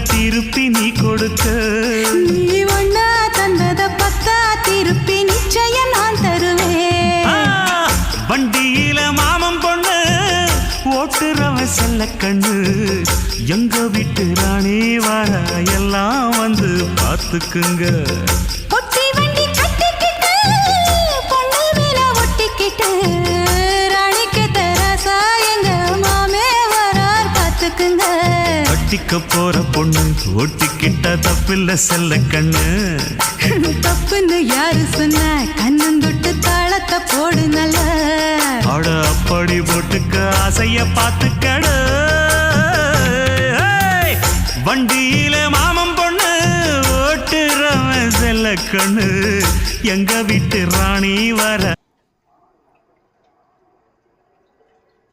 திருப்பி நீ கொடுக்க நீ ஒன்னா தந்தத பத்தா திருப்பி நிச்சயம் நான் தருவேன் வண்டியில மாமன் பொண்ணு ஓட்டுறவ செல்ல கண்ணு எங்க வீட்டு ராணி வர எல்லாம் வந்து பார்த்துக்குங்க ஒட்டி வண்டி கட்டிக்கிட்டு பொண்ணு மேல ஒட்டிக்கிட்டு ராணிக்கு தராசா எங்க மாமே வரார் பார்த்துக்குங்க ஒட்டிக்க போற பொண்ணு ஒட்டிக்கிட்ட தப்பில்ல செல்ல கண்ணு தப்புன்னு யாரு சொன்ன கண்ணந்தொட்டு தாளத்தை போடு நல்ல அட அப்படி போட்டுக்க ஆசைய பார்த்துக்கட வண்டியில மாமன் பொண்ணு ஓட்டுறவன் செல்ல கண்ணு எங்க வீட்டு ராணி வர